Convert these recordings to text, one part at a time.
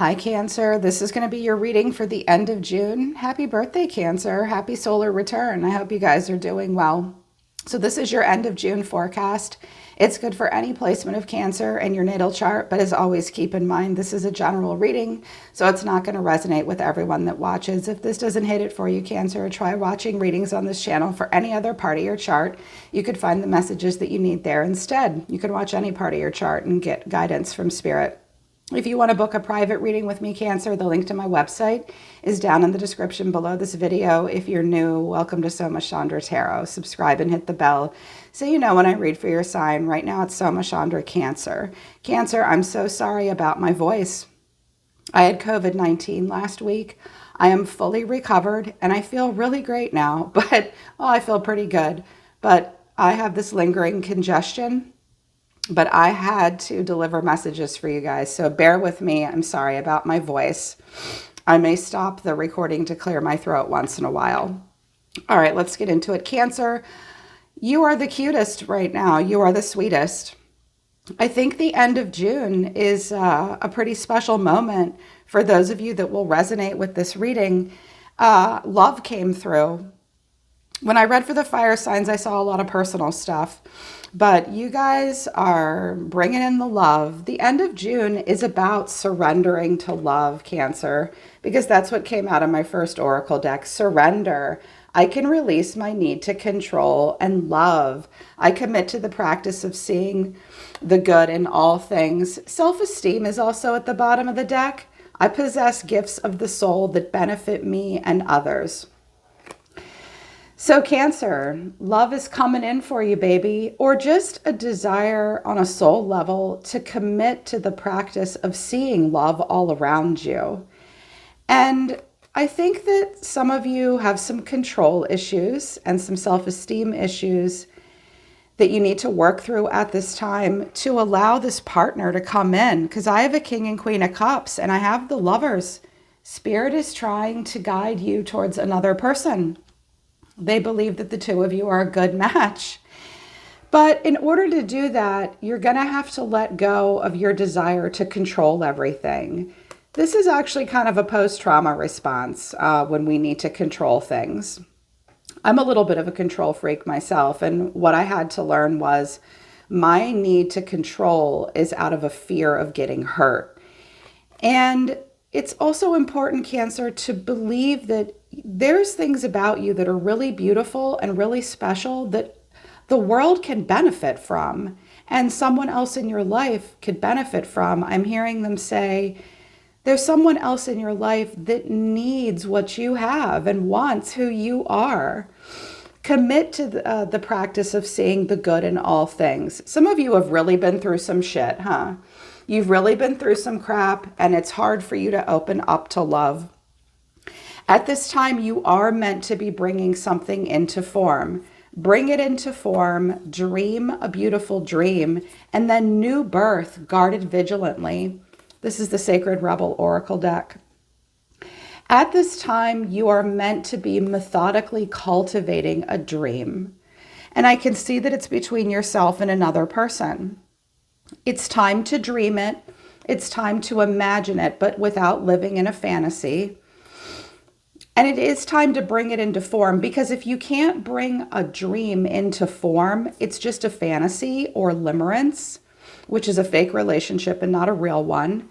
Hi, Cancer. This is going to be your reading for the end of June. Happy birthday, Cancer. Happy solar return. I hope you guys are doing well. So this is your end of June forecast. It's good for any placement of Cancer in your natal chart, but as always, keep in mind this is a general reading, so it's not going to resonate with everyone that watches. If this doesn't hit it for you, Cancer, try watching readings on this channel for any other part of your chart. You could find the messages that you need there instead. You can watch any part of your chart and get guidance from Spirit. If you want to book a private reading with me, Cancer, the link to my website is down in the description below this video. If you're new, welcome to Soma Chandra Tarot. Subscribe and hit the bell so you know when I read for your sign. Right now it's Soma Chandra Cancer. Cancer, I'm so sorry about my voice. I had COVID-19 last week. I am fully recovered and I feel really great now, but I feel pretty good. But I have this lingering congestion. But I had to deliver messages for you guys, so bear with me. I'm sorry about my voice. I may stop the recording to clear my throat once in a while. All right, let's get into it. Cancer, you are the cutest right now. You are the sweetest. I think the end of June is a pretty special moment for those of you that will resonate with this reading. Love came through. When I read for the fire signs, I saw a lot of personal stuff, but you guys are bringing in the love. The end of June is about surrendering to love, Cancer, because that's what came out of my first oracle deck. Surrender. I can release my need to control and love. I commit to the practice of seeing the good in all things. Self-esteem is also at the bottom of the deck. I possess gifts of the soul that benefit me and others. So Cancer, love is coming in for you, baby, or just a desire on a soul level to commit to the practice of seeing love all around you. And I think that some of you have some control issues and some self-esteem issues that you need to work through at this time to allow this partner to come in, because I have a King and Queen of Cups and I have the Lovers. Spirit is trying to guide you towards another person. They believe that the two of you are a good match. But in order to do that, you're going to have to let go of your desire to control everything. This is actually kind of a post-trauma response when we need to control things. I'm a little bit of a control freak myself, and what I had to learn was my need to control is out of a fear of getting hurt. And it's also important, Cancer, to believe that there's things about you that are really beautiful and really special that the world can benefit from, and someone else in your life could benefit from. I'm hearing them say, there's someone else in your life that needs what you have and wants who you are. Commit to the practice of seeing the good in all things. Some of you have really been through some shit, huh? You've really been through some crap, and it's hard for you to open up to love. At this time, you are meant to be bringing something into form. Bring it into form, dream a beautiful dream, and then new birth, guarded vigilantly. This is the Sacred Rebel Oracle deck. At this time, you are meant to be methodically cultivating a dream. And I can see that it's between yourself and another person. It's time to dream it. It's time to imagine it, but without living in a fantasy. And it is time to bring it into form, because if you can't bring a dream into form, it's just a fantasy or limerence, which is a fake relationship and not a real one.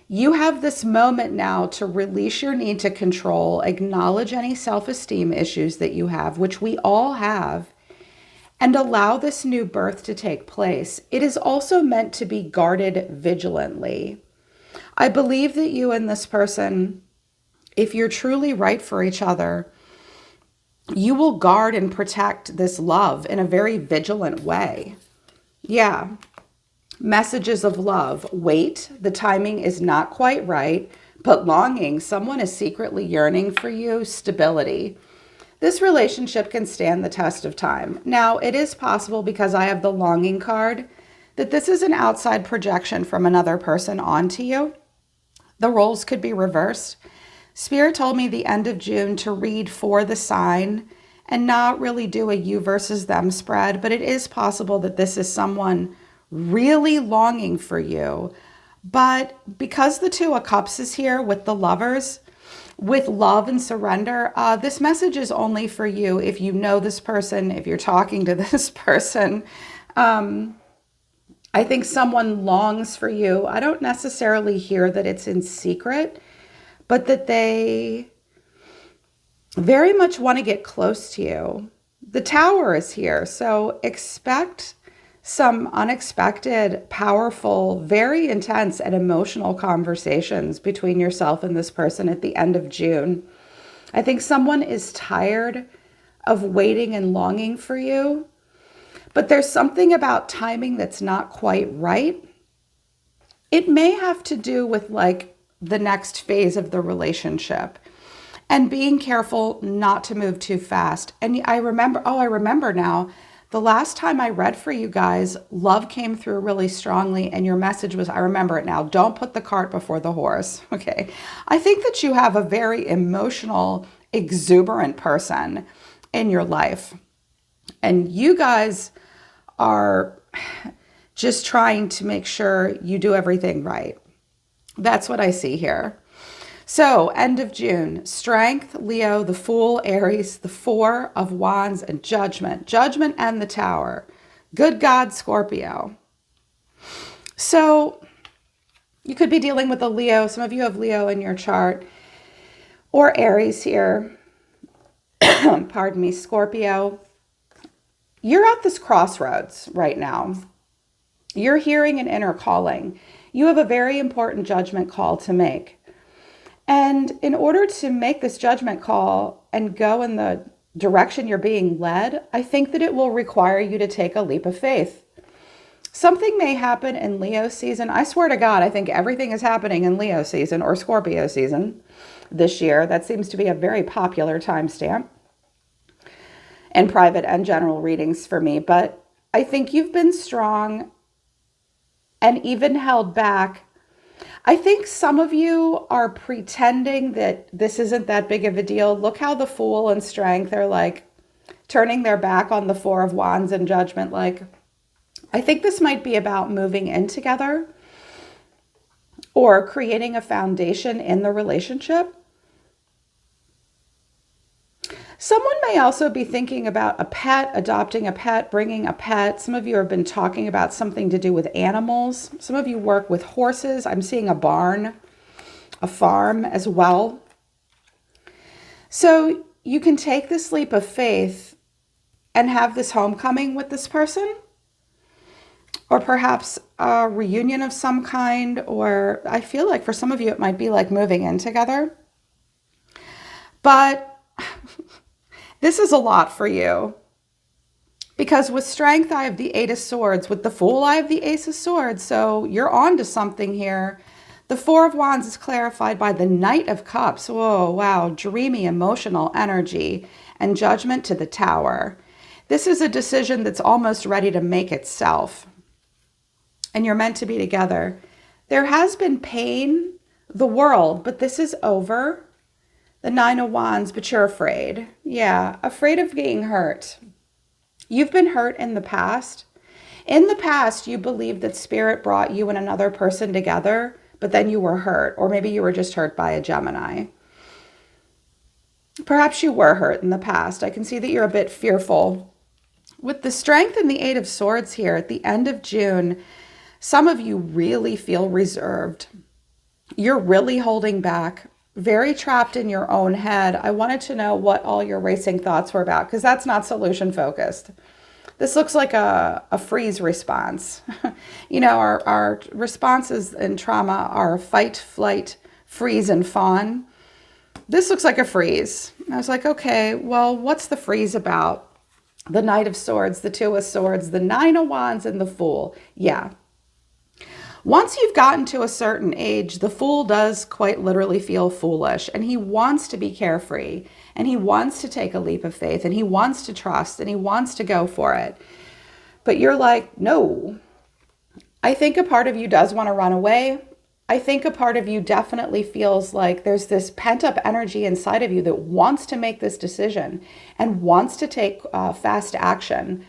You have this moment now to release your need to control, acknowledge any self-esteem issues that you have, which we all have, and allow this new birth to take place. It is also meant to be guarded vigilantly. I believe that you and this person, if you're truly right for each other, you will guard and protect this love in a very vigilant way. Yeah. Messages of love. Wait, the timing is not quite right, but longing. Someone is secretly yearning for you. Stability. This relationship can stand the test of time. Now, it is possible, because I have the longing card, that this is an outside projection from another person onto you. The roles could be reversed. Spirit told me the end of June to read for the sign and not really do a you versus them spread, but it is possible that this is someone really longing for you, But because the Two of Cups is here with the Lovers, with love and surrender, this message is only for you if you know this person, if you're talking to this person. I think someone longs for you. I don't necessarily hear that it's in secret, but that they very much want to get close to you. The Tower is here, so expect some unexpected, powerful, very intense and emotional conversations between yourself and this person at the end of June. I think someone is tired of waiting and longing for you, but there's something about timing that's not quite right. It may have to do with like the next phase of the relationship and being careful not to move too fast. And I remember now, the last time I read for you guys, love came through really strongly, and your message was, I remember it now, don't put the cart before the horse. Okay. I think that you have a very emotional, exuberant person in your life, and you guys are just trying to make sure you do everything right. That's what I see here. So, end of June, Strength, Leo, the Fool, Aries, the Four of Wands, and Judgment. Judgment and the Tower. Good God, Scorpio. So, you could be dealing with a Leo. Some of you have Leo in your chart. Or Aries here. Pardon me, Scorpio. You're at this crossroads right now. You're hearing an inner calling. You have a very important judgment call to make. And in order to make this judgment call and go in the direction you're being led, I think that it will require you to take a leap of faith. Something may happen in Leo season. I swear to God, I think everything is happening in Leo season or Scorpio season this year. That seems to be a very popular timestamp in private and general readings for me. But I think you've been strong and even held back. I think some of you are pretending that this isn't that big of a deal. Look how the Fool and Strength are like turning their back on the Four of Wands and Judgment. Like, I think this might be about moving in together or creating a foundation in the relationship. Someone may also be thinking about a pet, adopting a pet, bringing a pet. Some of you have been talking about something to do with animals. Some of you work with horses. I'm seeing a barn, a farm as well. So you can take this leap of faith and have this homecoming with this person, or perhaps a reunion of some kind, or I feel like for some of you it might be like moving in together. But this is a lot for you, because with Strength, I have the Eight of Swords. With the Fool, I have the Ace of Swords. So you're on to something here. The Four of Wands is clarified by the Knight of Cups. Whoa, wow, dreamy, emotional energy, and Judgment to the Tower. This is a decision that's almost ready to make itself, and you're meant to be together. There has been pain, the world, but this is over. The Nine of Wands, but you're afraid. Yeah, afraid of being hurt. You've been hurt in the past. In the past, you believed that Spirit brought you and another person together, but then you were hurt, or maybe you were just hurt by a Gemini. Perhaps you were hurt in the past. I can see that you're a bit fearful. With the Strength and the Eight of Swords here at the end of June, some of you really feel reserved. You're really holding back. Very trapped in your own head. I wanted to know what all your racing thoughts were about, because that's not solution focused. This looks like a freeze response. You know, our responses in trauma are fight, flight, freeze, and fawn. This looks like a freeze. I was like, okay, well, what's the freeze about? The Knight of Swords, the Two of Swords, the Nine of Wands, and the Fool. Yeah. Once you've gotten to a certain age, the Fool does quite literally feel foolish, and he wants to be carefree, and he wants to take a leap of faith, and he wants to trust, and he wants to go for it. But you're like, no. I think a part of you does want to run away. I think a part of you definitely feels like there's this pent-up energy inside of you that wants to make this decision and wants to take fast action.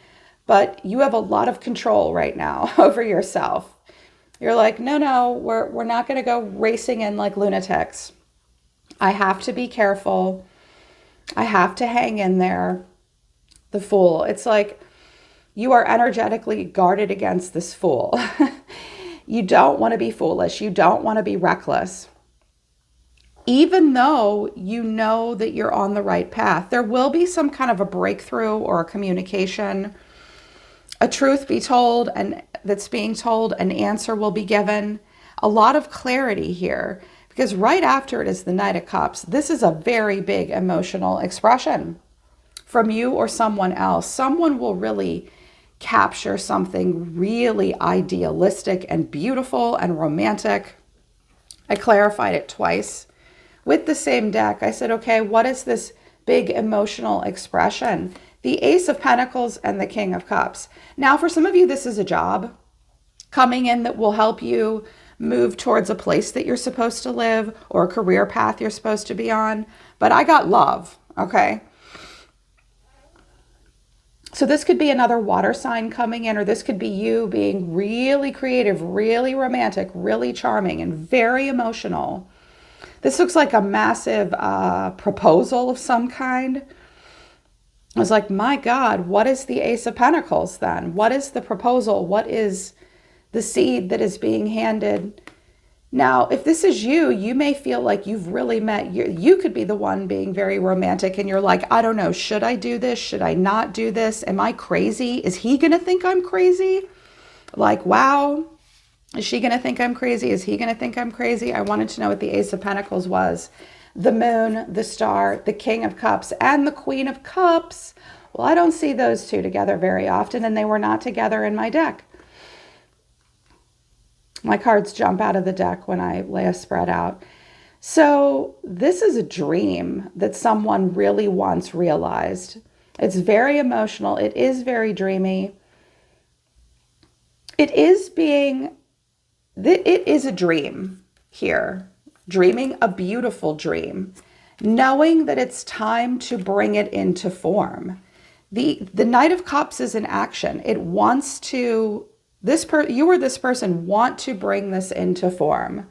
But you have a lot of control right now over yourself. You're like, no, we're not going to go racing in like lunatics. I have to be careful. I have to hang in there. The Fool. It's like you are energetically guarded against this Fool. You don't want to be foolish. You don't want to be reckless. Even though you know that you're on the right path, there will be some kind of a breakthrough or a communication, a truth be told, and that's being told, an answer will be given. A lot of clarity here, because right after it is the Knight of Cups. This is a very big emotional expression from you or someone else. Someone will really capture something really idealistic and beautiful and romantic. I clarified it twice. With the same deck, I said, okay, what is this big emotional expression? The Ace of Pentacles and the King of Cups. Now, for some of you, this is a job coming in that will help you move towards a place that you're supposed to live or a career path you're supposed to be on. But I got love, okay? So this could be another water sign coming in, or this could be you being really creative, really romantic, really charming, and very emotional. This looks like a massive proposal of some kind. I was like, my God, what is the Ace of Pentacles then? What is the proposal? What is the seed that is being handed? Now, if this is you, you may feel like you've really met, you could be the one being very romantic and you're like, I don't know, should I do this? Should I not do this? Am I crazy? Is he going to think I'm crazy? Like, wow. Is she going to think I'm crazy? Is he going to think I'm crazy? I wanted to know what the Ace of Pentacles was. The Moon, the Star, the King of Cups, and the Queen of Cups. Well, I don't see those two together very often, and they were not together in my deck. My cards jump out of the deck when I lay a spread out. So this is a dream that someone really once realized. It's very emotional. It is very dreamy. It is a dream here. Dreaming a beautiful dream. Knowing that it's time to bring it into form. The Knight of Cups is in action. It wants to... you or this person want to bring this into form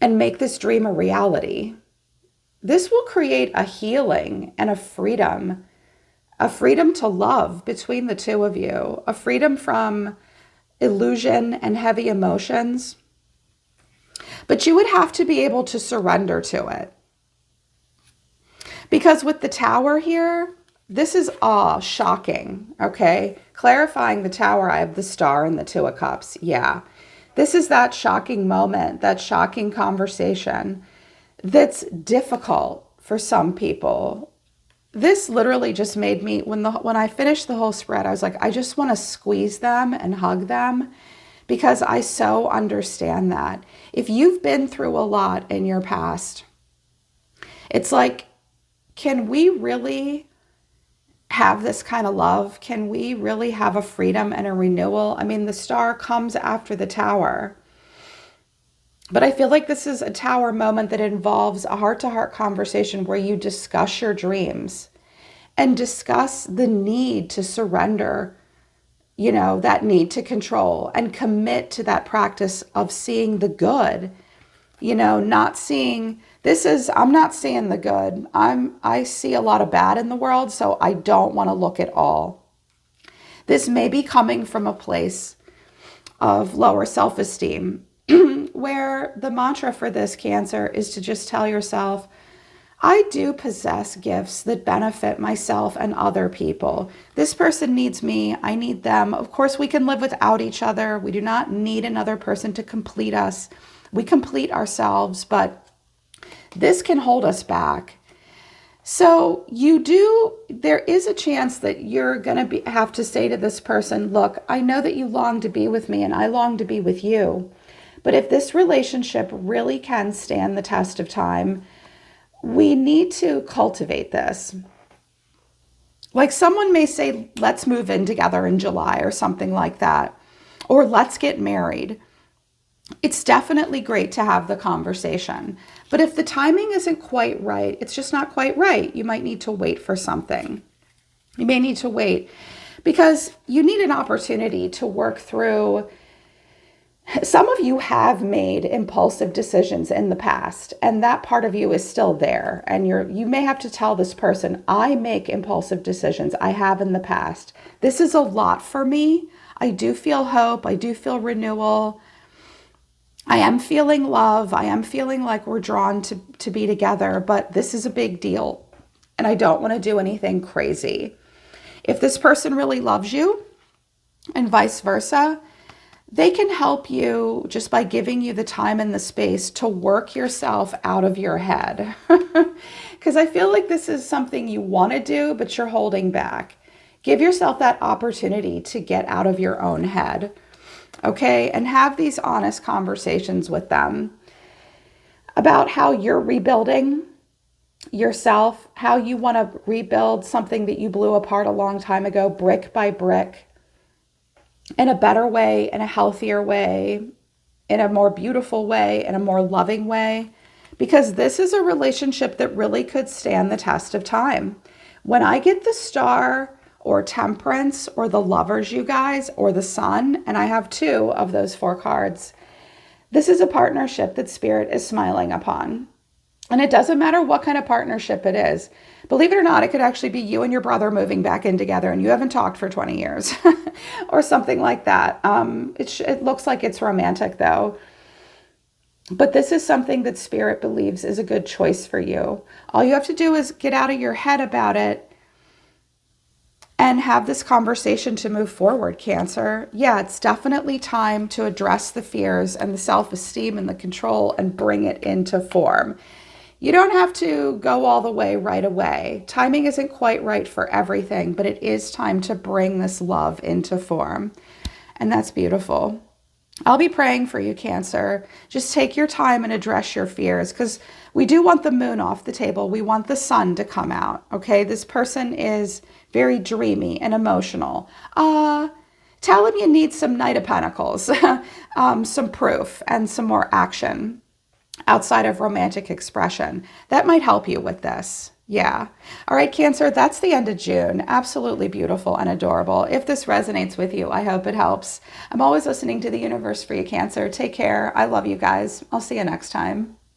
and make this dream a reality. This will create a healing and a freedom to love between the two of you, a freedom from illusion and heavy emotions. But you would have to be able to surrender to it. Because with the Tower here, this is shocking, okay? Clarifying the Tower, I have the Star and the Two of Cups. Yeah, this is that shocking moment, that shocking conversation that's difficult for some people. This literally just made me, when I finished the whole spread, I was like, I just want to squeeze them and hug them because I so understand that. If you've been through a lot in your past, it's like, can we really have this kind of love? Can we really have a freedom and a renewal? I mean, the Star comes after the Tower. But I feel like this is a Tower moment that involves a heart-to-heart conversation where you discuss your dreams and discuss the need to surrender, that need to control and commit to that practice of seeing the good, not seeing... I'm not seeing the good. I see a lot of bad in the world, so I don't want to look at all. This may be coming from a place of lower self-esteem, where the mantra for this Cancer is to just tell yourself, I do possess gifts that benefit myself and other people. This person needs me. I need them. Of course, we can live without each other. We do not need another person to complete us. We complete ourselves, but this can hold us back. So there is a chance that you're going to have to say to this person, look, I know that you long to be with me and I long to be with you. But if this relationship really can stand the test of time, we need to cultivate this. Like someone may say, let's move in together in July or something like that. Or let's get married. It's definitely great to have the conversation. But if the timing isn't quite right, it's just not quite right. You might need to wait for something. You may need to wait because you need an opportunity to work through Some of you have made impulsive decisions in the past, and that part of you is still there. And you may have to tell this person, I make impulsive decisions. I have in the past. This is a lot for me. I do feel hope. I do feel renewal. I am feeling love. I am feeling like we're drawn to be together, but this is a big deal. And I don't want to do anything crazy. If this person really loves you and vice versa, they can help you just by giving you the time and the space to work yourself out of your head. Because I feel like this is something you want to do, but you're holding back. Give yourself that opportunity to get out of your own head. Okay, and have these honest conversations with them about how you're rebuilding yourself, how you want to rebuild something that you blew apart a long time ago, brick by brick, in a better way, in a healthier way, in a more beautiful way, in a more loving way, because this is a relationship that really could stand the test of time. When I get the Star or Temperance or the Lovers, you guys, or the Sun, and I have 2 of those 4 cards, this is a partnership that Spirit is smiling upon. And it doesn't matter what kind of partnership it is. Believe it or not, it could actually be you and your brother moving back in together and you haven't talked for 20 years or something like that. It looks like it's romantic though. But this is something that Spirit believes is a good choice for you. All you have to do is get out of your head about it and have this conversation to move forward, Cancer. Yeah, it's definitely time to address the fears and the self-esteem and the control and bring it into form. You don't have to go all the way right away. Timing isn't quite right for everything, but it is time to bring this love into form. And that's beautiful. I'll be praying for you, Cancer. Just take your time and address your fears, because we do want the moon off the table. We want the sun to come out, okay? This person is very dreamy and emotional. Tell him you need some Knight of Pentacles, some proof and some more action outside of romantic expression. That might help you with this. Yeah. All right, Cancer, that's the end of June. Absolutely beautiful and adorable. If this resonates with you, I hope it helps. I'm always listening to the universe for you, Cancer. Take care. I love you guys. I'll see you next time.